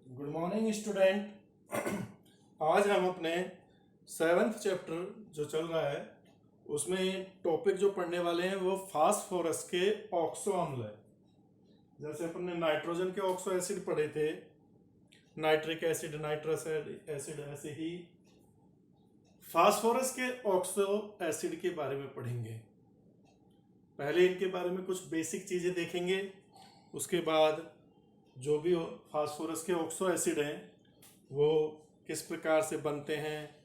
Good morning student. आज हम अपने 7th चैप्टर जो चल रहा है उसमें टॉपिक जो पढ़ने वाले हैं वो फास्फोरस के ऑक्सो अम्ल है। जैसे अपन ने नाइट्रोजन के ऑक्सो एसिड पढ़े थे, नाइट्रिक एसिड, नाइट्रस एसिड, ऐसे ही फास्फोरस के ऑक्सो एसिड के बारे में पढ़ेंगे। पहले इनके बारे में कुछ बेसिक चीज़ें देखेंगे, उसके बाद जो भी फास्फोरस के ऑक्सो एसिड हैं वो किस प्रकार से बनते हैं,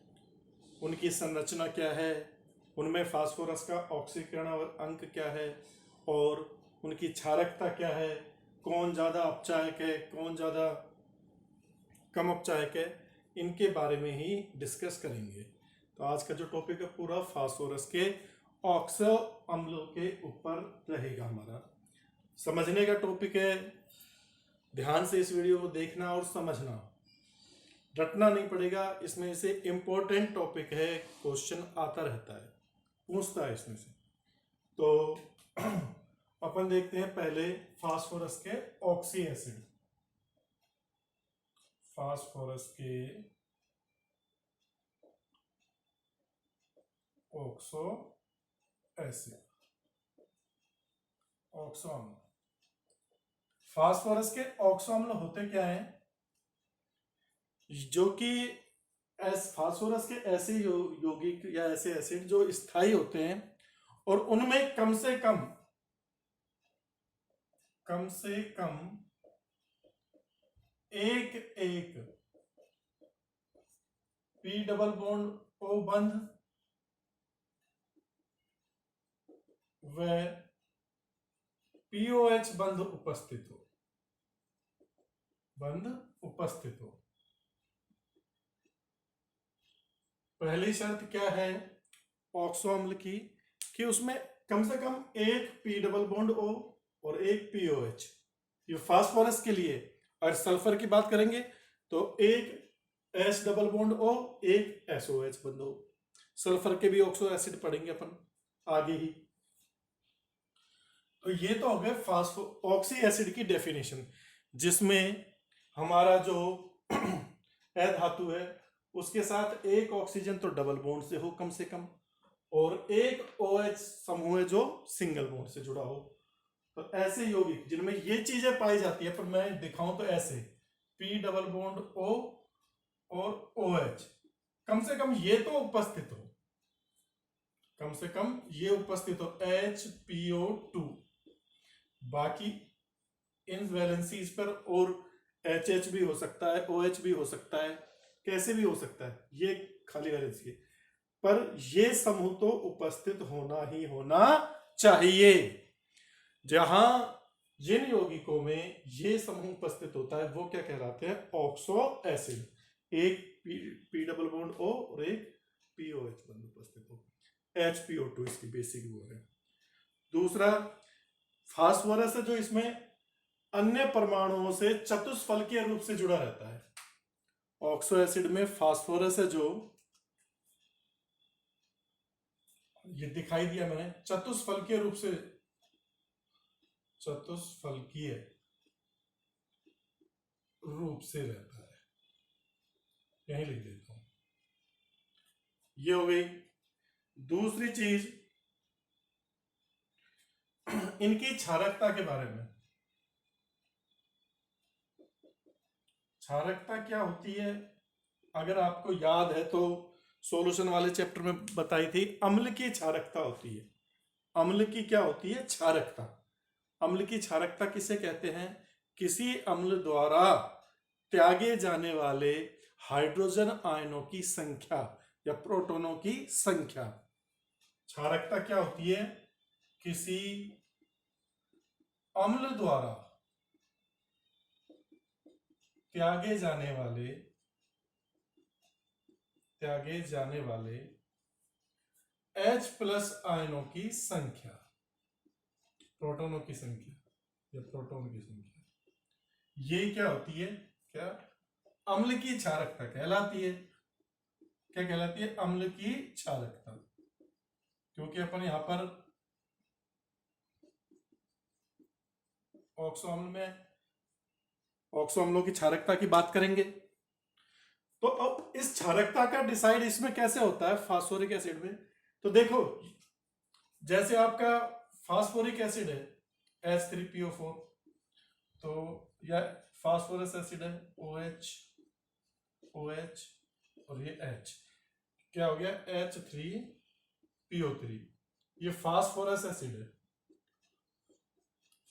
उनकी संरचना क्या है, उनमें फास्फोरस का ऑक्सीकरण और अंक क्या है और उनकी क्षारकता क्या है, कौन ज़्यादा अपचायक है, कौन ज़्यादा कम अपचायक है, इनके बारे में ही डिस्कस करेंगे। तो आज का जो टॉपिक है पूरा फास्फोरस के ऑक्सो अम्लों के ऊपर रहेगा। हमारा समझने का टॉपिक है, ध्यान से इस वीडियो को देखना और समझना, रटना नहीं पड़ेगा। इसमें से इम्पोर्टेंट टॉपिक है, क्वेश्चन आता रहता है, पूछता है इसमें से। तो अपन देखते हैं पहले फास्फोरस के ऑक्सी एसिड। फास्फोरस के ऑक्सो एसिड, ऑक्सो अम्ल। फास्फोरस के ऑक्सो अम्ल होते क्या हैं? जो कि फास्फोरस के ऐसे यौगिक या ऐसे एसिड जो स्थायी होते हैं और उनमें कम से कम एक एक पी डबल बॉन्ड ओ बंध व पीओएच बंध उपस्थित हो। पहली शर्त क्या है ऑक्सो अम्ल की कि उसमें कम से कम एक पी डबल बॉन्ड ओ और एक पीओएच, ये फास्फोरस के लिए। और सल्फर की बात करेंगे तो एक एस डबल बॉन्ड ओ, एक एसओएच बंध हो। सल्फर के भी ऑक्सो एसिड पढ़ेंगे अपन आगे ही। तो ये तो हो गए फास्फो ऑक्सी एसिड की डेफिनेशन, जिसमें हमारा जो ए धातु है उसके साथ एक ऑक्सीजन तो डबल बॉन्ड से हो कम से कम, और एक OH समूह है जो सिंगल बॉन्ड से जुड़ा हो। तो ऐसे यौगिक जिनमें ये चीजें पाई जाती है, पर मैं दिखाऊं तो ऐसे पी डबल बॉन्ड O और OH कम से कम ये तो उपस्थित हो, कम से कम ये उपस्थित हो HPO2। बाकी इन वैलेंसीज पर और HH भी हो सकता है, OH भी हो सकता है, कैसे भी हो सकता है, ये खाली वैलेंसी है, पर ये समूह तो उपस्थित होना ही होना चाहिए। जहां जिन यौगिकों में ये समूह उपस्थित होता है वो क्या कहलाते हैं? Oxo acid. एक पी डबल बॉन्ड O और एक POH बंध उपस्थित हो, HPO2 इसकी बेसिक वो है। दूसरा फास्फोरस है जो इसमें अन्य परमाणुओं से चतुष्फलकीय रूप से जुड़ा रहता है। ऑक्सो एसिड में फास्फोरस है जो, ये दिखाई दिया मैंने, चतुष्फलकीय रूप से रहता है। यही लिख देता हूं, ये हो गई। दूसरी चीज इनकी क्षारकता के बारे में। क्षारकता क्या होती है अगर आपको याद है तो सॉल्यूशन वाले चैप्टर में बताई थी, अम्ल की क्षारकता होती है। अम्ल की क्या होती है? क्षारकता। अम्ल की क्षारकता किसे कहते हैं? किसी अम्ल द्वारा त्यागे जाने वाले हाइड्रोजन आयनों की संख्या या प्रोटॉनों की संख्या। क्षारकता क्या होती है? किसी अम्ल द्वारा त्यागे जाने वाले H प्लस आयनों की संख्या, प्रोटॉनों की संख्या या प्रोटॉन की संख्या, ये क्या होती है? क्या अम्ल की क्षारकता कहलाती है? क्या कहलाती है? अम्ल की क्षारकता। क्योंकि अपन यहां पर ऑक्सो अम्ल में ऑक्सो अम्लों की क्षारकता की बात करेंगे। तो अब इस क्षारकता का डिसाइड इसमें कैसे होता है फास्फोरिक एसिड में? तो देखो, जैसे आपका फास्फोरिक एसिड है H3PO4, तो या फास्फोरस एसिड है OH और ये H, क्या हो गया H3PO3, ये फास्फोरस एसिड है,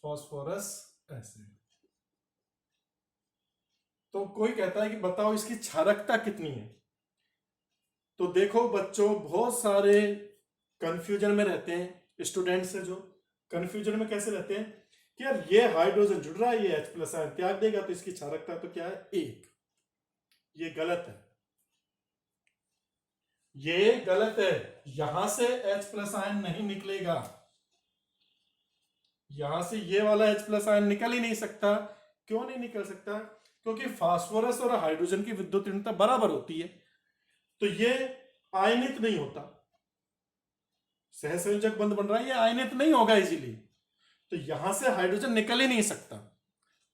फास्फोरस एसिड। तो कोई कहता है कि बताओ इसकी क्षारकता कितनी है? तो देखो बच्चों, बहुत सारे कंफ्यूजन में रहते हैं स्टूडेंट्स है जो कंफ्यूजन में कैसे रहते हैं कि यार ये हाइड्रोजन जुड़ रहा है, ये H+ आयन त्याग देगा तो इसकी क्षारकता तो क्या है 1। ये गलत है, ये गलत है। यहां से H+ आयन नहीं निकलेगा, यहां से ये वाला H+ आयन निकल ही नहीं सकता। क्यों नहीं निकल सकता? क्योंकि फास्फोरस और हाइड्रोजन की विद्युत ऋणता बराबर होती है, तो ये आयनित नहीं होता। सहसंयोजक बंध बन रहा है, ये आयनित नहीं होगा इजीली, तो यहां से हाइड्रोजन निकल ही नहीं सकता।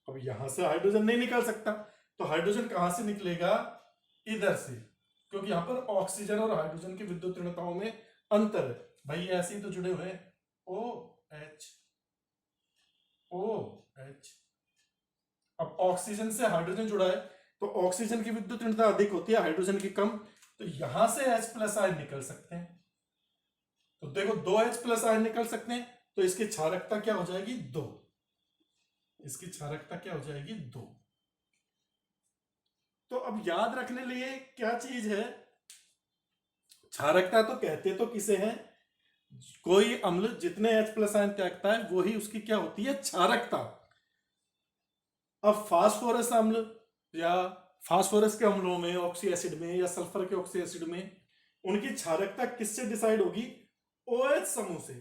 अब यहां से हाइड्रोजन नहीं निकल सकता, तो हाइड्रोजन कहां से निकलेगा? इधर से, क्योंकि यहां पर ऑक्सीजन और हाइड्रोजन की विद्युत ऋणताओं में अंतर है। भाई ऐसे ही तो जुड़े हुए हैं, OH OH। अब ऑक्सीजन से हाइड्रोजन जुड़ा है, तो ऑक्सीजन की विद्युत ऋणता अधिक होती है, हाइड्रोजन की कम, तो यहां से H+ आयन निकल सकते हैं। तो देखो 2 H+ आयन निकल सकते हैं, तो इसकी क्षारकता क्या हो जाएगी 2, इसकी क्षारकता क्या हो जाएगी 2। तो अब याद रखने लिए क्या चीज है, क्षारकता तो कहते तो किसे हैं, कोई अम्ल जितने H+ आयन त्यागता है वही उसकी क्या होती है क्षारकता। अब फास्फोरस अम्ल या फास्फोरस के अम्लों में, ऑक्सी एसिड में या सल्फर के ऑक्सी एसिड में, उनकी क्षारकता किससे डिसाइड होगी? OH समूह से।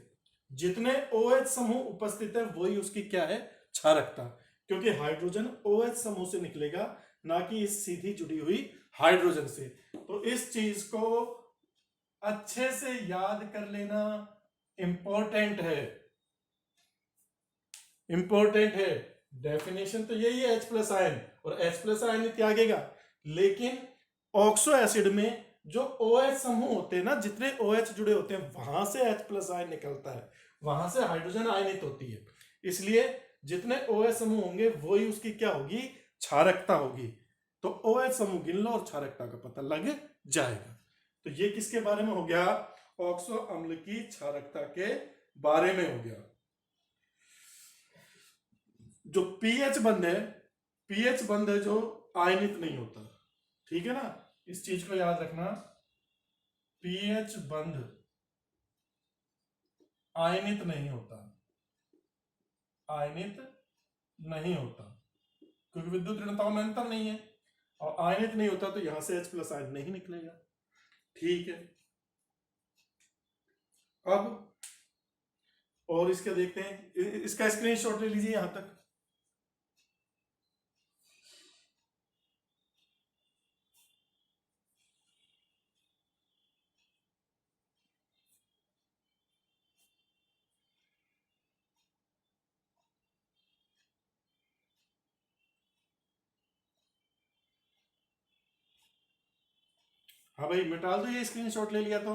जितने OH समूह उपस्थित है वही उसकी क्या है क्षारकता, क्योंकि हाइड्रोजन OH समूह से निकलेगा, ना कि इस सीधी जुड़ी हुई हाइड्रोजन से। तो इस चीज को अच्छे से याद कर लेना इंपॉर्टेंट है, इंपॉर्टेंट है। डेफिनेशन तो यही है H+ आयन, और H+ आयन ही त्यागेगा, लेकिन ऑक्सो एसिड में जो OH समूह होते हैं ना, जितने OH जुड़े होते हैं वहां से H+ आयन निकलता है, वहां से हाइड्रोजन आयनित होती है, इसलिए जितने OH समूह होंगे वही उसकी क्या होगी क्षारकता होगी। तो OH समूह गिन लो और क्षारकता का पता लग जाएगा। तो ये किसके बारे में हो गया? ऑक्सो अम्ल की क्षारकता के बारे में हो गया। जो पीएच बंध है, पीएच बंध है जो आयनित नहीं होता, ठीक है ना, इस चीज को याद रखना, पीएच बंध आयनित नहीं होता, आयनित नहीं होता, क्योंकि विद्युत ऋणताओं में अंतर नहीं है, और आयनित नहीं होता तो यहां से H+ आयन नहीं निकलेगा, ठीक है। अब और इसका देखते हैं, इसका स्क्रीनशॉट ले लीजिए यहां तक। हाँ भाई मिटा दो, ये स्क्रीनशॉट ले लिया तो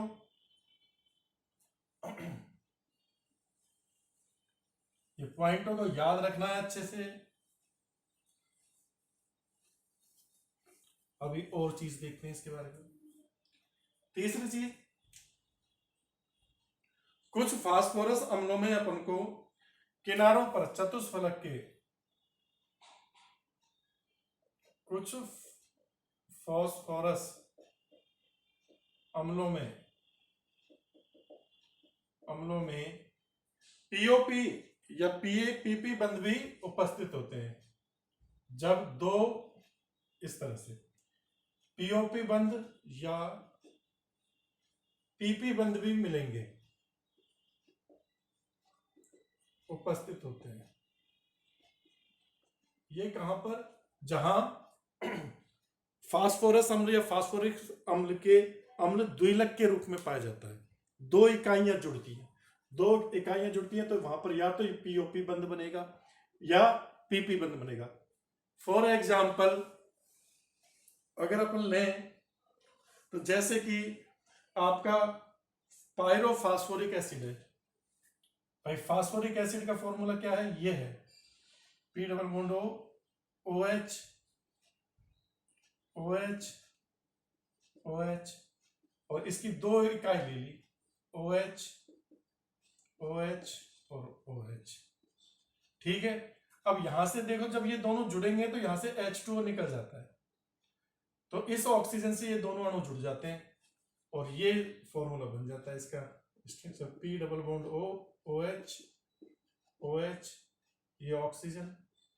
ये पॉइंटों को याद रखना है अच्छे से। अभी और चीज देखते हैं इसके बारे में। तीसरी चीज, कुछ फास्फोरस अम्लों में अपन को किनारों पर चतुष्फलक के, कुछ फास्फोरस अम्लों में पीओपी या पीपी बंध भी उपस्थित होते हैं। जब दो इस तरह से पीओपी बंध या पीपी बंध भी मिलेंगे, उपस्थित होते हैं। ये कहां पर? जहां फास्फोरस अम्ल या फास्फोरिक अम्ल के अम्ल द्विलक के रूप में पाया जाता है, दो इकाइयां जुड़ती हैं, दो इकाइयां जुड़ती हैं तो वहां पर या तो पीओपी बंध बनेगा या पीपी बंध बनेगा। फॉर एग्जाम्पल अगर अपन लें तो जैसे कि आपका पायरोफास्फोरिक एसिड है। भाई फास्फोरिक एसिड का फॉर्मूला क्या है, ये है P double bond O H O H O H, और इसकी दो इकाई ले ली, ओ एच और ओ एच। ठीक है, अब यहां से देखो जब ये दोनों जुड़ेंगे तो यहां से H2O निकल जाता है, तो इस ऑक्सीजन से ये दोनों अणु जुड़ जाते हैं और ये फॉर्मूला बन जाता है इसका structure P double bond O H, ये ऑक्सीजन,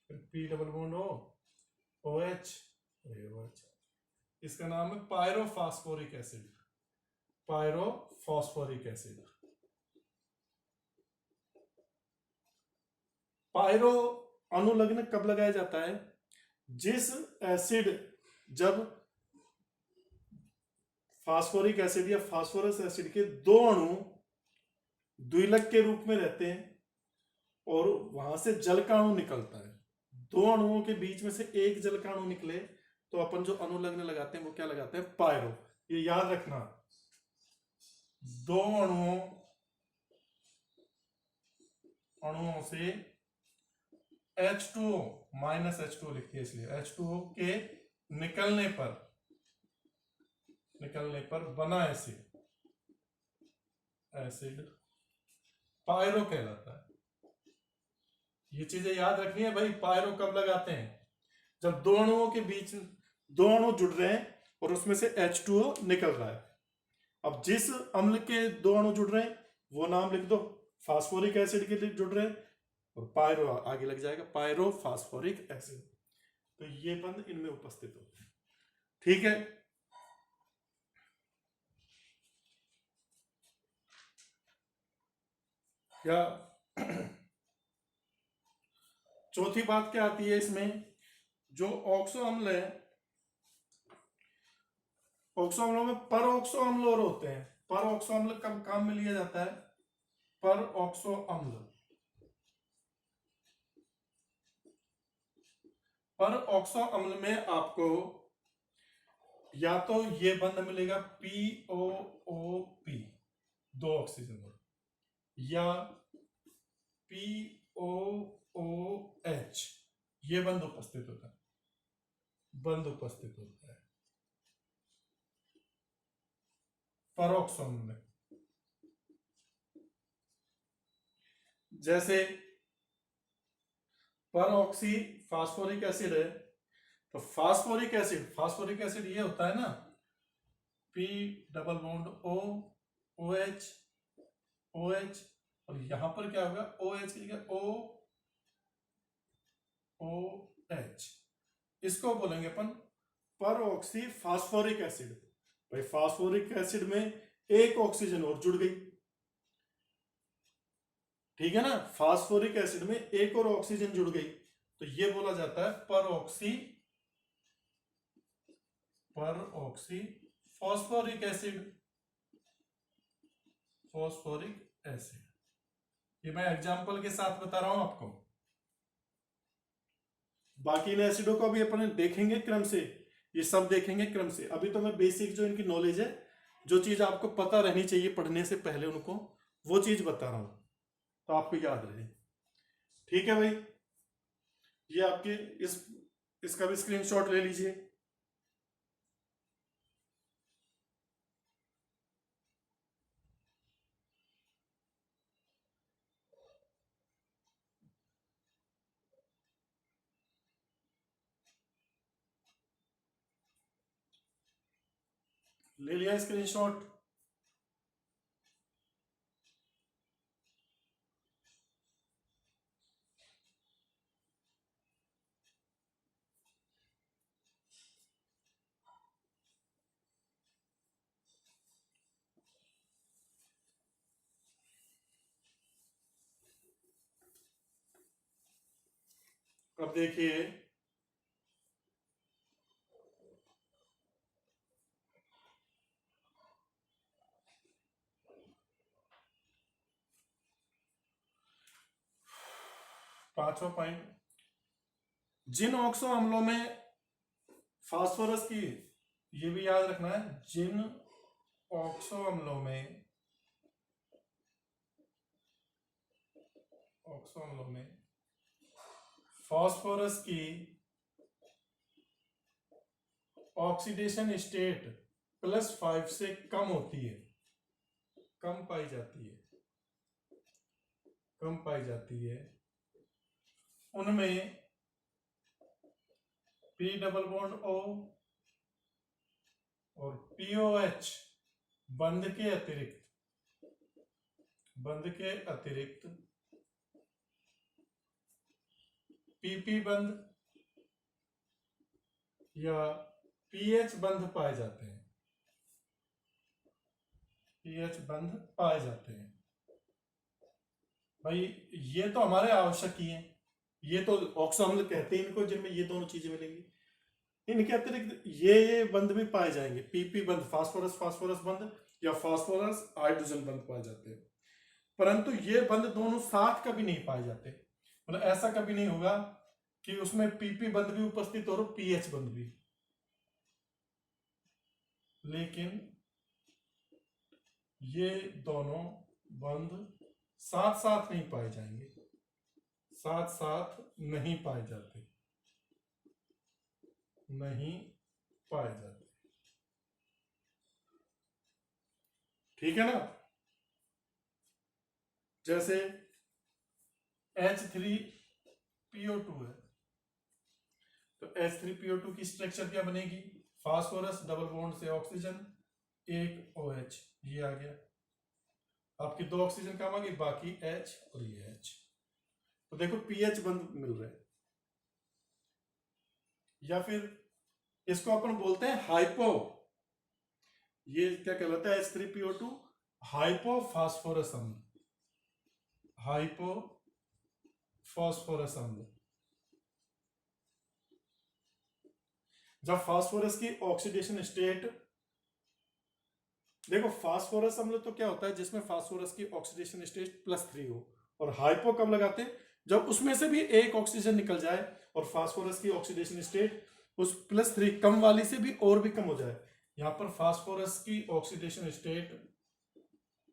फिर P double bond O H, इसका नाम है pyrophosphoric acid. Pyrophosphoric acid. Pyro अनुलग्न कब लगाया जाता है, जिस एसिड जब फास्फोरिक एसिड या फास्फोरस एसिड के दो अणु द्विलक के रूप में रहते हैं और वहां से जल का अणु निकलता है, दो अणुओं के बीच में से एक जल का अणु निकले तो अपन जो अनुलग्न लगाते हैं वो क्या लगाते हैं, पायरो। ये याद रखना, दो अणुओं से H2O माइनस H2O लिखते हैं, इसलिए H2O के निकलने पर बना एसिड पायरो कहलाता है। ये चीजें याद रखनी है भाई। पायरो कब लगाते हैं, जब दो अणुओं के बीच दो अणु जुड़ रहे हैं और उसमें से H2O निकल रहा है। अब जिस अम्ल के दो अणु जुड़ रहे हैं वो नाम लिख दो, फास्फोरिक एसिड के लिए जुड़ रहे हैं और पायरो आगे लग जाएगा, पायरो फास्फोरिक एसिड। तो ये बंद इनमें उपस्थित होते हैं। ठीक है, या चौथी बात क्या आती है इसमें, जो ऑक्सो अम्ल है, ऑक्सो अम्लों में पर ऑक्सो अम्ल और होते हैं। पर ऑक्सो अम्ल कब काम में लिया जाता है, पर ऑक्सो अम्ल, पर ऑक्सो अम्ल में आपको या तो ये बंध मिलेगा POOP, दो ऑक्सीजन, या POOH, ये बंध उपस्थित होता है, परोक्सोम में। जैसे परऑक्सी फास्फोरिक एसिड है, तो फास्फोरिक एसिड ये होता है ना, P डबल बॉन्ड OH, और यहां पर क्या होगा, OH की जगह OH, इसको बोलेंगे अपन परऑक्सी फास्फोरिक एसिड। भाई फास्फोरिक एसिड में एक ऑक्सीजन और जुड़ गई, ठीक है ना, फास्फोरिक एसिड में एक और ऑक्सीजन जुड़ गई, तो ये बोला जाता है परऑक्सी फास्फोरिक एसिड। ये मैं एग्जांपल के साथ बता रहा हूं आपको। बाकी इन एसिडों को अभी अपन देखेंगे क्रम से, ये सब देखेंगे क्रम से। अभी तो मैं बेसिक जो इनकी नॉलेज है, जो चीज आपको पता रहनी चाहिए पढ़ने से पहले उनको, वो चीज बता रहा हूं तो आपको याद रहे। ठीक है भाई, ये आपके इसका भी स्क्रीनशॉट ले लीजिए। ले लिया स्क्रीनशॉट। अब देखिए, पांचवा पॉइंट, जिन ऑक्सो अम्लों में फास्फोरस की, ये भी याद रखना है, जिन ऑक्सो अम्लों में फास्फोरस की ऑक्सीडेशन स्टेट +5 से कम होती है, कम पाई जाती है, उनमें P डबल बॉन्ड O और POH बंध के अतिरिक्त PP बंध या pH बंध पाए जाते हैं, भाई ये तो हमारे आवश्यक ही है, ये तो ऑक्सो अम्ल कहते हैं इनको, जिनमें ये दोनों चीजें मिलेंगी। इनके अतिरिक्त ये बंध भी पाए जाएंगे, पीपी बंध, फास्फोरस बंध या फास्फोरस हाइड्रोजन बंध पाए जाते हैं, परंतु ये बंध दोनों साथ कभी नहीं पाए जाते। मतलब ऐसा कभी नहीं होगा कि उसमें पीपी बंध भी उपस्थित हो और पीएच बंध भी, लेकिन ये दोनों बंध साथ साथ नहीं पाए जाएंगे, नहीं पाए जाते, ठीक है ना। जैसे H3PO2 है, तो H3PO2 की स्ट्रक्चर क्या बनेगी, फास्फोरस डबल बॉन्ड से ऑक्सीजन, एक OH, ये आ गया, आपकी 2 ऑक्सीजन काम आ गई, बाकी H और ये H, तो देखो पीएच बंद मिल रहे हैं। या फिर इसको अपन बोलते हैं हाइपो, ये क्या कहलाता है, H3PO2 हाइपोफॉस्फोरस अम्ल, जब फास्फोरस की ऑक्सीडेशन स्टेट, देखो फास्फोरस अम्ल तो क्या होता है जिसमें फास्फोरस की ऑक्सीडेशन स्टेट +3 हो, और हाइपो कब लगाते हैं, जब उसमें से भी एक ऑक्सीजन निकल जाए और फास्फोरस की ऑक्सीडेशन स्टेट उस +3 कम वाली से भी और भी कम हो जाए। यहां पर फास्फोरस की ऑक्सीडेशन स्टेट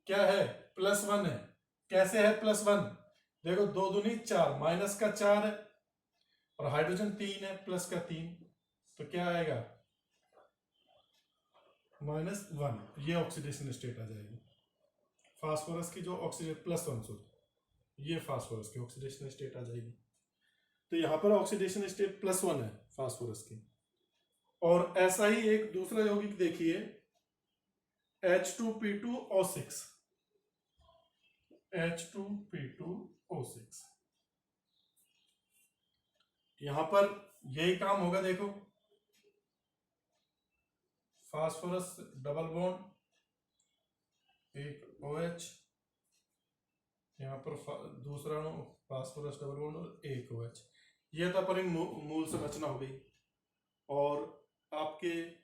क्या है, +1 है। कैसे है +1, देखो 2 दूनी 4, -4 है और हाइड्रोजन 3 है, +3, तो क्या आएगा -1, ये ऑक्सीडेशन स्टेट आ जाएगी फास्फोरस की, जो ऑक्सीजन +1, सॉरी, ये फास्फोरस की ऑक्सीडेशन स्टेट आ जाएगी। तो यहां पर ऑक्सीडेशन स्टेट +1 है फास्फोरस की। और ऐसा ही एक दूसरा यौगिक देखिए, H2P2O6, यहां पर यही काम होगा, देखो फास्फोरस डबल बॉन्ड, एक OH, यहां पर दूसरा फास्फोरस डबल बॉन्ड और एक OH, ये तो अपनी मूल संरचना हो गई। और आपके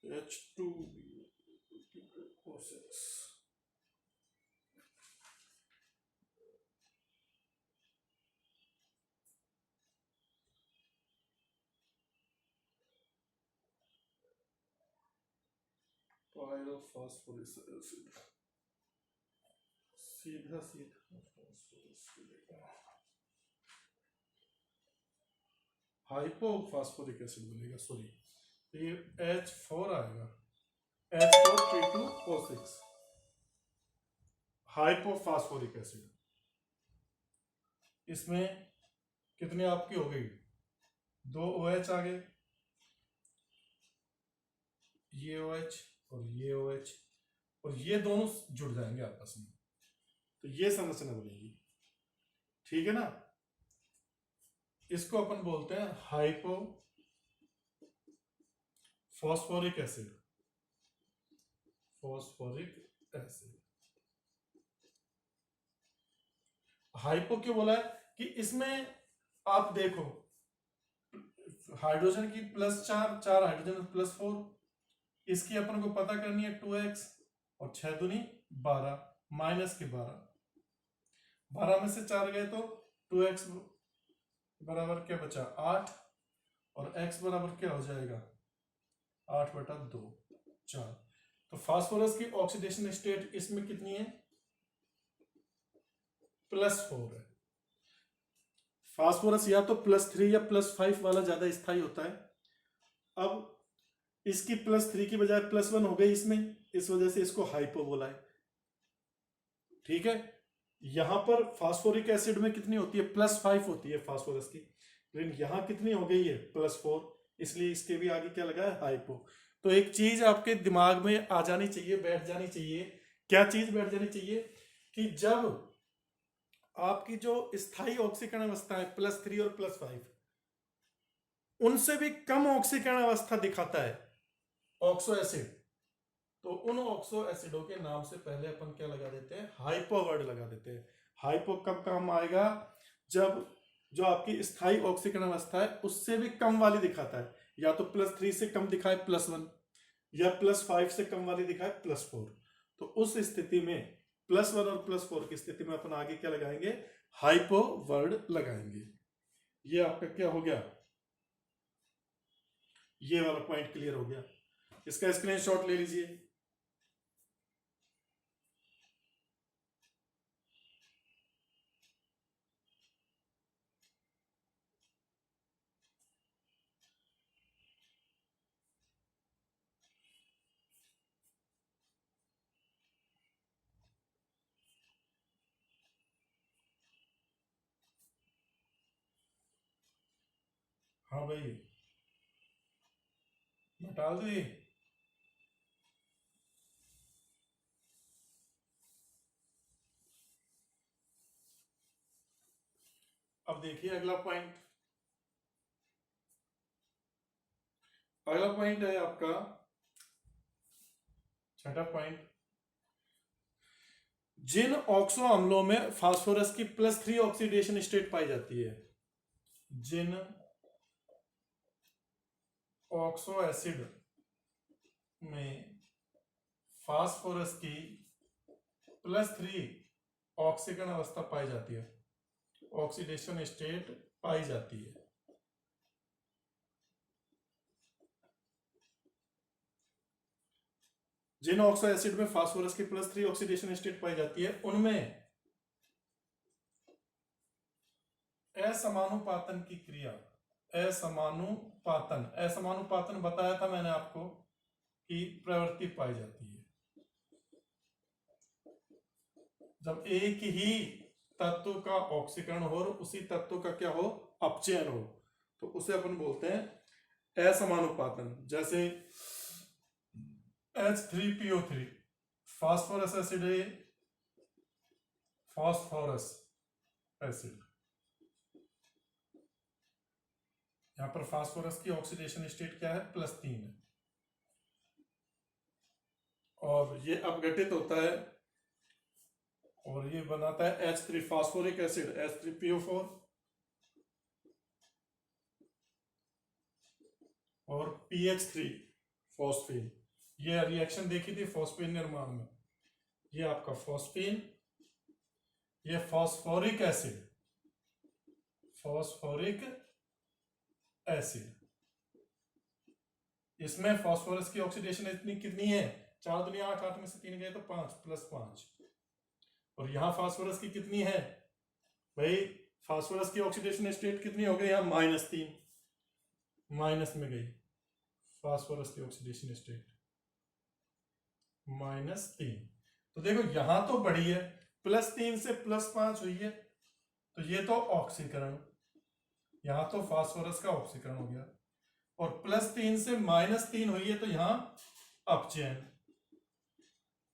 H2O6, पायरोफॉस्फोरस एसिड, सीधा हाइपोफॉस्फोरिक एसिड बनेगा, सॉरी, तो ये H4 आएगा, H4P2O6, हाइपोफॉस्फोरिक एसिड। इसमें कितनी आपकी हो गई, 2 OH आ गए, ये OH और ये OH, और ये दोनों जुड़ जाएंगे आपस में, तो ये संरचना बनेगी, ठीक है ना। इसको अपन बोलते हैं हाइपो फॉस्फोरिक एसिड, हाइपो क्यों बोला है कि इसमें आप देखो हाइड्रोजन की +4, 4 हाइड्रोजन +4, इसकी अपन को पता करनी है 2x, और 6 दूनी 12, -12, 12 में से 4 गए तो 2x बराबर क्या बचा 8, और x बराबर क्या हो जाएगा 8/2 4। तो फास्फोरस की ऑक्सीडेशन स्टेट इसमें कितनी है +4 है। फास्फोरस या तो +3 या +5 वाला ज्यादा स्थायी होता है। अब इसकी +3 की बजाय +1 हो गई इसमें, इस वजह से इसको हाइपो बोला है। ठीक है, यहां पर फास्फोरिक एसिड में कितनी होती है +5 होती है फास्फोरस की, लेकिन यहां कितनी हो गई है +4, इसलिए इसके भी आगे क्या लगा है हाइपो। तो एक चीज आपके दिमाग में आ जानी चाहिए, बैठ जानी चाहिए। क्या चीज बैठ जानी चाहिए कि जब आपकी जो स्थायी ऑक्सीकरण अवस्था है +3 और +5, उनसे भी कम ऑक्सीकरण अवस्था दिखाता है ऑक्सो एसिड, तो उन ऑक्सो एसिडों के नाम से पहले अपन क्या लगा देते हैं हाइपो वर्ड लगा देते हैं। हाइपो कब काम आएगा जब जो आपकी स्थायी ऑक्सीकरण अवस्था है उससे भी कम वाली दिखाता है, या तो +3 से कम दिखाए +1, या +5 से कम वाली दिखाए +4। तो उस स्थिति में +1 और +4 की स्थिति में अपन आगे क्या लगाएंगे हाइपो वर्ड लगाएंगे। ये आपका क्या हो गया, ये वाला पॉइंट क्लियर हो गया। इसका स्क्रीनशॉट ले लीजिए। हाँ भाई, बता दो ये। अब देखिए अगला पॉइंट, अगला पॉइंट है आपका छठा पॉइंट, जिन ऑक्सो अम्लों में फास्फोरस की +3 ऑक्सीडेशन स्टेट पाई जाती है, जिन ऑक्सो एसिड में फास्फोरस की +3 ऑक्सीकरण अवस्था पाई जाती है, ऑक्सीडेशन स्टेट पाई जाती है, जिन ऑक्सो एसिड में फास्फोरस की +3 ऑक्सीडेशन स्टेट पाई जाती है उनमें असमानुपातन की क्रिया, असमानुपातन, असमानुपातन बताया था मैंने आपको कि प्रवृत्ति पाई जाती है जब एक ही तत्व का ऑक्सीकरण हो और उसी तत्व का क्या हो अपचयन हो, तो उसे अपन बोलते हैं असमानुपातन। जैसे H3PO3 फास्फोरस एसिड है, फास्फोरस एसिड, यहां पर फास्फोरस की ऑक्सीडेशन स्टेट क्या है +3 है, और ये अपघटित होता है और ये बनाता है H3 फास्फोरिक एसिड H3PO4, और PH3 फॉस्फीन। ये रिएक्शन देखी थी फॉस्फीन निर्माण में, ये आपका फॉस्फीन, ये फॉस्फोरिक एसिड, फॉस्फोरिक एसिड, इसमें फास्फोरस की ऑक्सीडेशन इतनी कितनी है 4 दूनी 8, 8 में से 3 गए तो 5 +5, और यहां फास्फोरस की कितनी है भाई, फास्फोरस की ऑक्सीडेशन स्टेट कितनी हो गई यहां -3, माइनस में गई फास्फोरस की ऑक्सीडेशन स्टेट -3। तो देखो यहां तो बढ़ी है, +3 से +5 हुई है, तो ये तो ऑक्सीकरण, यहां तो फास्फोरस का ऑक्सीकरण हो गया, और +3 से -3 हुई है तो यहां अपचयन।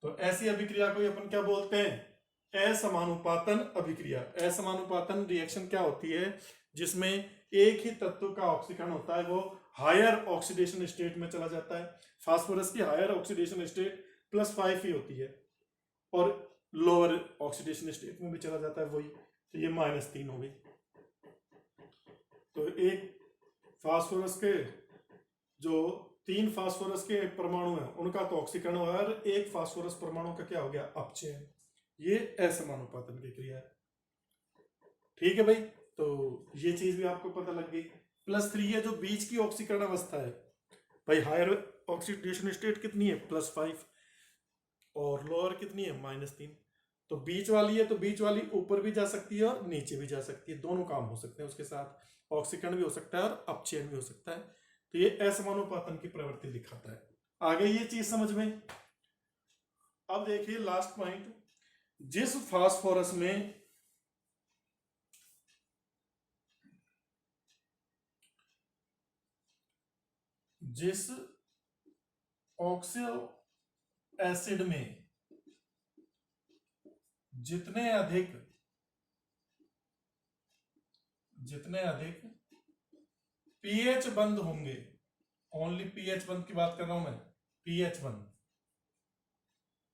तो ऐसी अभिक्रिया को अपन क्या बोलते हैं असमानुपातन अभिक्रिया। असमानुपातन रिएक्शन क्या होती है जिसमें एक ही तत्व का ऑक्सीकरण होता है वो हायर ऑक्सीडेशन स्टेट में चला जाता है। फास्फोरस की हायर ऑक्सीडेशन स्टेट +5 ही होती है, और लोअर ऑक्सीडेशन स्टेट में भी चला जाता है वही, तो ये -3 हो गई। तो एक फास्फोरस के जो 3 फास्फोरस के परमाणु हैं उनका तो ऑक्सीकरण और एक फास्फोरस परमाणु का क्या हो गया अपचयन। ये असमानुपातन की क्रिया है। ठीक है भाई, तो ये चीज भी आपको पता लग गई। +3 है जो बीच की ऑक्सीकरण अवस्था है भाई। हायर ऑक्सीडेशन स्टेट कितनी है, +5, और लोअर कितनी है, -3। तो बीच वाली है, तो बीच वाली ऊपर भी जा सकती है और नीचे भी जा सकती है, दोनों काम हो सकते हैं उसके साथ। ऑक्सीकरण भी हो सकता है और अपचयन भी हो सकता है। तो ये असमानुपातन की प्रवृत्ति दिखाता है। आगे ये चीज समझ में। अब देखिए लास्ट पॉइंट, जिस फास्फोरस में जिस ऑक्सो एसिड में जितने अधिक पीएच बंद होंगे, ओनली पीएच बंद की बात कर रहा हूं मैं, पीएच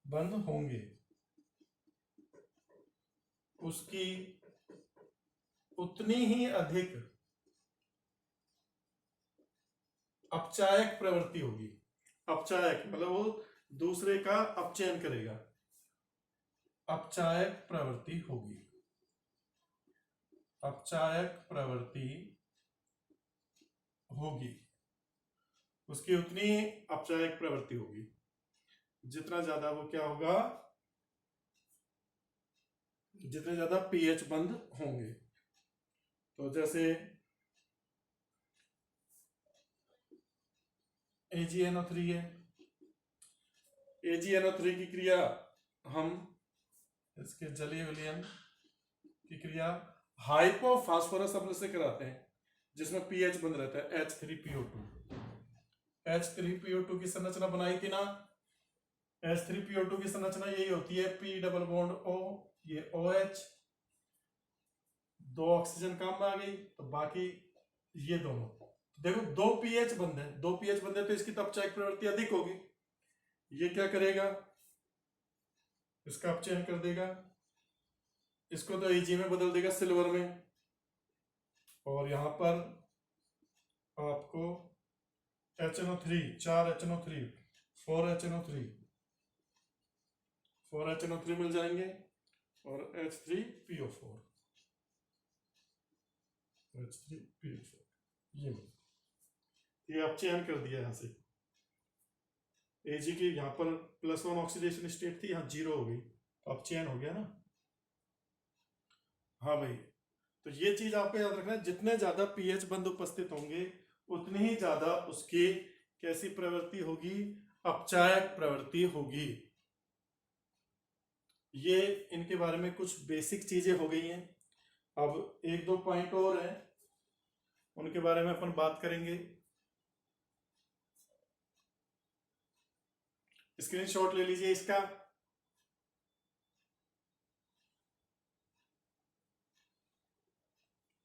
बंद होंगे, उसकी उतनी ही अधिक अपचायक प्रवृत्ति होगी। अपचायक मतलब वो दूसरे का अपचयन करेगा, अपचायक प्रवृत्ति होगी, अपचायक प्रवृत्ति होगी, उसकी उतनी अपचायक प्रवृत्ति होगी जितना ज्यादा वो क्या होगा, जितने ज्यादा पीएच बंद होंगे। तो जैसे AgNO3 है, AgNO3 की क्रिया हम इसके जलीय विलयन की क्रिया हाइपोफास्फोरस अम्ल से कराते हैं, जिसमें पीएच बंद रहता है, H3PO2। H3PO2 की संरचना बनाई थी ना, H3PO2 की संरचना यही होती है, P डबल बॉन्ड O, ये OH, 2 ऑक्सीजन काम में आ गई, तो बाकी ये दोनों देखो 2 पीएच बंद है, 2 पीएच बंद है तो इसकी तो अपचायक प्रवृत्ति अधिक होगी। ये क्या करेगा, इसका अपचयन कर देगा, इसको तो Ag में बदल देगा सिल्वर में, और यहां पर आपको HNO3, 4 HNO3, 4 HNO3 मिल जाएंगे, और H3PO4 ये अपचयन कर दिया यहां से। Ag की यहां पर +1 ऑक्सीडेशन स्टेट थी, यहां 0 हो गई, तो अपचयन हो गया ना। हाँ भाई, तो ये चीज आपको याद रखना है, जितने ज्यादा पीएच बंद उपस्थित होंगे उतनी ही ज्यादा उसकी कैसी प्रवृत्ति होगी, अपचायक प्रवृत्ति होगी। ये इनके बारे में कुछ बेसिक चीजें हो गई हैं। अब 1-2 पॉइंट और हैं, उनके बारे में अपन बात करेंगे। स्क्रीनशॉट ले लीजिए इसका।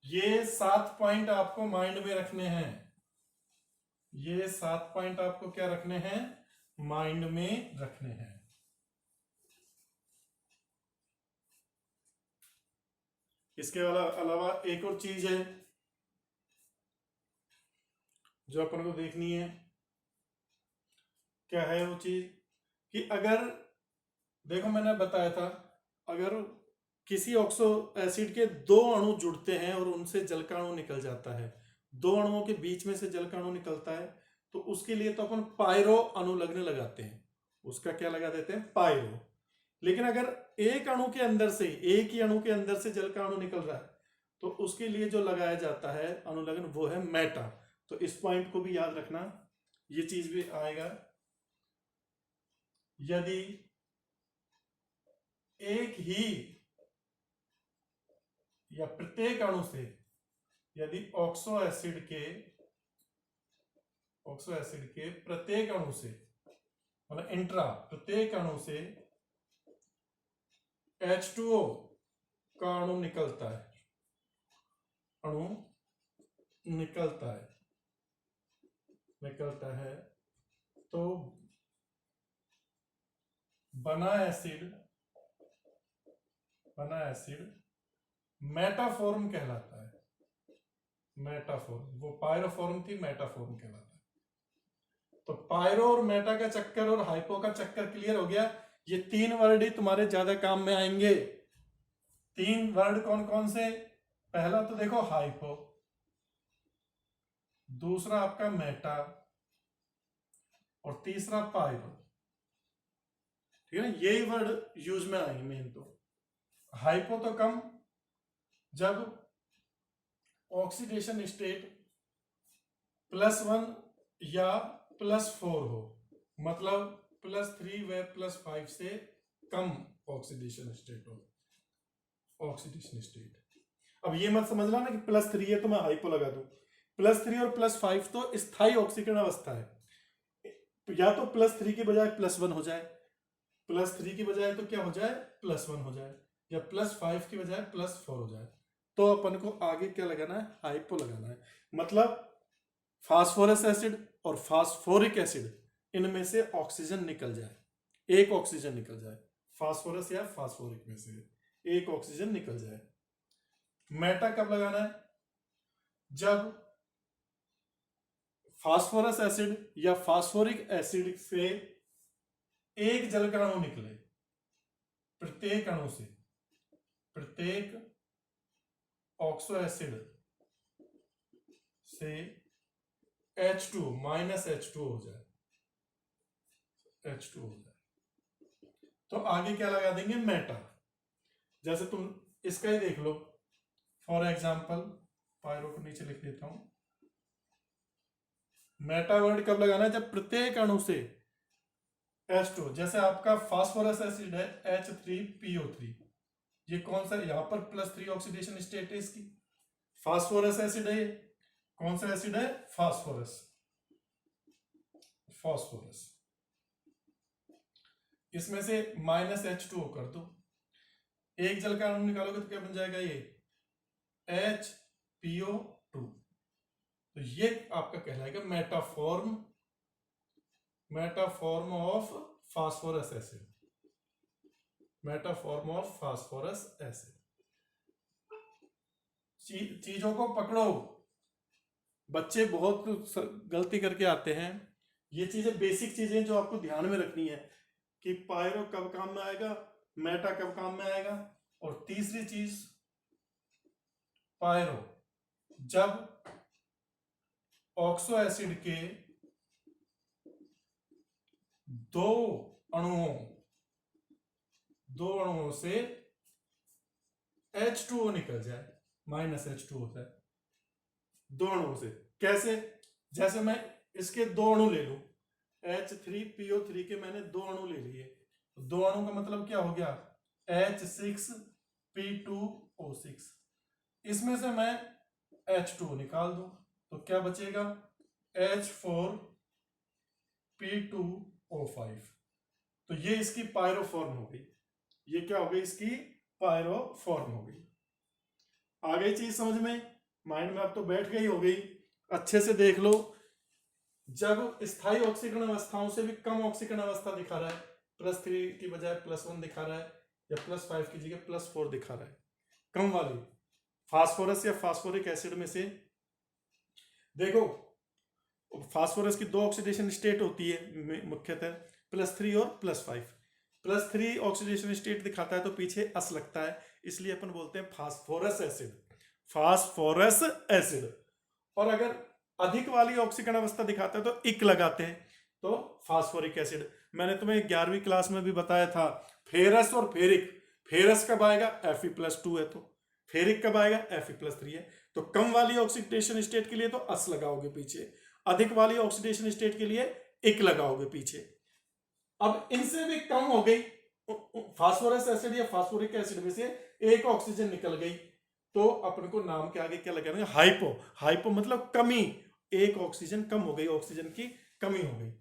ये 7 पॉइंट आपको माइंड में रखने हैं, ये 7 पॉइंट आपको क्या रखने हैं, माइंड में रखने हैं। इसके अलावा एक और चीज है जो अपन को देखनी है। क्या है वो चीज, कि अगर देखो मैंने बताया था, अगर किसी ऑक्सो एसिड के 2 अणु जुड़ते हैं और उनसे जल का अणु निकल जाता है, 2 अणुओं के बीच में से जल का अणु निकलता है, तो उसके लिए तो अपन पायरो अनुलग्न लगाते हैं, उसका क्या लगा देते हैं, पायरो। लेकिन अगर एक अणु के अंदर से, एक ही अणु के अंदर से जल का अणु निकल रहा है, तो उसके लिए जो लगाया जाता है अनुलग्न, वो है मेटा। तो इस पॉइंट को भी याद रखना, ये चीज भी आएगा। यदि एक ही या प्रत्येक अणु से, यदि ऑक्सो एसिड के प्रत्येक अणु से, मतलब इंट्रा प्रत्येक अणु से H2O का अणु निकलता है, तो बना एसिड मेटाफॉर्म कहलाता है, मेटाफॉर्म। वो पायरोफॉर्म थी, मेटाफॉर्म कहलाता है। तो पायरो और मेटा का चक्कर और हाइपो का चक्कर क्लियर हो गया। ये 3 वर्ड ही तुम्हारे ज्यादा काम में आएंगे। 3 वर्ड कौन कौन से, पहला तो देखो हाइपो, दूसरा आपका मेटा, और तीसरा पाइरो। ठीक है ना, यही वर्ड यूज में आएंगे मेन। तो हाइपो तो कम, जब ऑक्सीडेशन स्टेट +1 या +4 हो, मतलब +3 व +5 से कम ऑक्सीडेशन स्टेट हो। ऑक्सीडेशन स्टेट, अब ये मत समझना ना कि +3 है तो मैं हाइपो लगा दूं। +3 और +5 तो स्थायी ऑक्सीकरण अवस्था है, या तो +3 की बजाय +1 हो जाए, +3 की बजाय तो क्या हो जाए +1 हो जाए, या +5 की बजाय +4 हो जाए। तो अपन को आगे क्या लगाना है, हाइपो लगाना है। मतलब फास्फोरस एसिड और फास्फोरिक एसिड, इनमें से ऑक्सीजन निकल जाए, एक ऑक्सीजन निकल जाए, फास्फोरस या फास्फोरिक में से एक ऑक्सीजन निकल जाए। मेटा कब लगाना है, जब फास्फोरस एसिड या फास्फोरिक एसिड से एक जल का अणु निकले, प्रत्येक अणु से, प्रत्येक ऑक्सो एसिड से H2 -H2 हो जाए, H2 हो जाए, तो आगे क्या लगा देंगे, मेटा। जैसे तुम इसका ही देख लो, फॉर एग्जाम्पल पायरो को नीचे लिख देता हूं। मेटा वर्ड कब लगाना है, जब प्रत्येक अणु से H2, जैसे आपका फास्फोरस एसिड है H3PO3, ये कौन सा, यहां पर +3 ऑक्सीडेशन स्टेट है इसकी, फास्फोरस एसिड है, कौन सा एसिड है, फास्फोरस, फास्फोरस। इसमें से -H2O कर दो, एक जल का अणु निकालोगे तो क्या बन जाएगा, ये HPO2। तो ये आपका कहलाएगा meta form, meta form of phosphorus acid, meta form of phosphorus acid. चीजों को पकड़ो, बच्चे बहुत गलती करके आते हैं। ये चीजें बेसिक चीजें जो आपको ध्यान में रखनी है कि पायरो कब काम में आएगा, मेटा कब काम में आएगा, और तीसरी चीज पायरो जब ऑक्सो एसिड के दो अणुओं से H2O निकल जाए, -H2 होता है, दो अणुओं से। कैसे, जैसे मैं इसके दो अणु ले लूं, H3PO3 के मैंने दो अणु ले लिए, दो अणु का मतलब क्या हो गया, H6P2O6, इसमें से मैं H2 निकाल दूं तो क्या बचेगा, H4P2O5। तो ये इसकी पायरोफॉर्म हो गई, ये क्या हो गई, इसकी पायरोफॉर्म हो गई। आ गई चीज समझ में, माइंड में अब तो बैठ गई हो गई। अच्छे से देख लो, जब स्थायी ऑक्सीकरण अवस्थाओं से भी कम ऑक्सीकरण अवस्था दिखा रहा है, +3 की बजाय +1 दिखा रहा है, या +5 की जगह +4 दिखा रहा है, कम वाली फास्फोरस या फास्फोरिक एसिड में से। देखो फास्फोरस की दो ऑक्सीडेशन स्टेट होती है मुख्यतः, +3 और +5। +3 ऑक्सीडेशन स्टेट दिखाता है तो पीछे अस लगता है, इसलिए अपन बोलते हैं फास्फोरस एसिड, फास्फोरस एसिड। और अगर अधिक वाली ऑक्सीकरण अवस्था दिखाता है तो इक लगाते हैं, तो फास्फोरिक एसिड। मैंने तुम्हें 11वीं क्लास में भी बताया था, फेरस और फेरिक। फेरस कब आएगा, Fe+2 है, तो फेरिक कब आएगा, Fe+3 है। तो कम वाली ऑक्सीडेशन स्टेट के लिए तो अस लगाओगे पीछे, अधिक वाली ऑक्सीडेशन स्टेट के लिए इक लगाओगे पीछे। अब इनसे भी कम हो गई, फास्फोरस एसिड या फास्फोरिक एसिड में से एक ऑक्सीजन निकल गई, तो अपन को नाम के आगे क्या लगाएंगे, हाइपो। हाइपो मतलब कमी, एक ऑक्सीजन कम हो गई, ऑक्सीजन की कमी हो गई।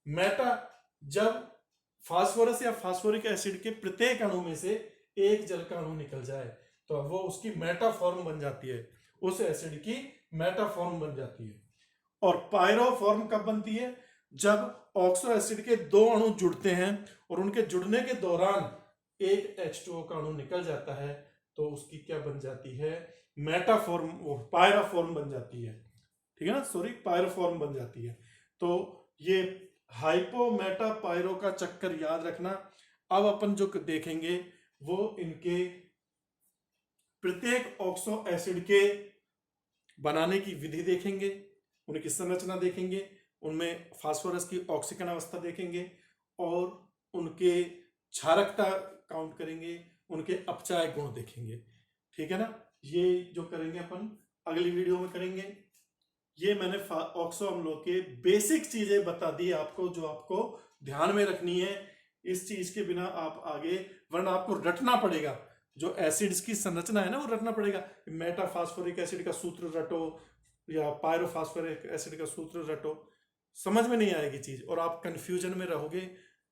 मेटा जब फास्फोरस या फास्फोरिक एसिड के प्रत्येक अणु में से एक जल का अणु निकल जाए तो वो उसकी मेटाफॉर्म बन जाती है, उस एसिड की मेटाफॉर्म बन जाती है। और पायरोफॉर्म कब बनती है, जब ऑक्सो एसिड के दो अणु जुड़ते हैं और उनके जुड़ने के दौरान एक H2O का अणु निकल जाता है, तो उसकी क्या बन जाती है, मेटाफॉर्म, पायरोफॉर्म बन जाती है। ठीक है ना, सॉरी, पायरोफॉर्म बन जाती है। तो ये हाइपो मेटा पायरो का चक्कर याद रखना। अब अपन जो देखेंगे वो इनके प्रत्येक ऑक्सो एसिड के बनाने की विधि देखेंगे, उनकी संरचना देखेंगे, उनमें फास्फोरस की ऑक्सीकरण अवस्था देखेंगे और उनके क्षारकता काउंट करेंगे, उनके अपचाय गुण देखेंगे। ठीक है ना, ये जो करेंगे अपन अगली वीडियो में करेंगे। ये मैंने ऑक्सो अम्लों के बेसिक चीजें बता दी आपको, जो आपको ध्यान में रखनी है। इस चीज के बिना आप आगे, वरना आपको रटना पड़ेगा, जो एसिड्स की संरचना है ना वो रटना पड़ेगा। मेटाफास्फोरिक एसिड का सूत्र रटो या पायरोफास्फोरिक एसिड का सूत्र रटो, समझ में नहीं आएगी चीज और आप कंफ्यूजन में रहोगे,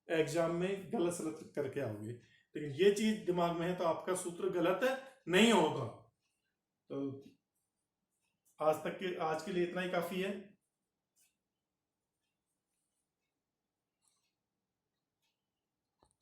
एग्जाम में गलत सलत करके आओगे। लेकिन ये चीज दिमाग में है तो आपका सूत्र गलत नहीं होगा। तो आज के लिए इतना ही काफी है।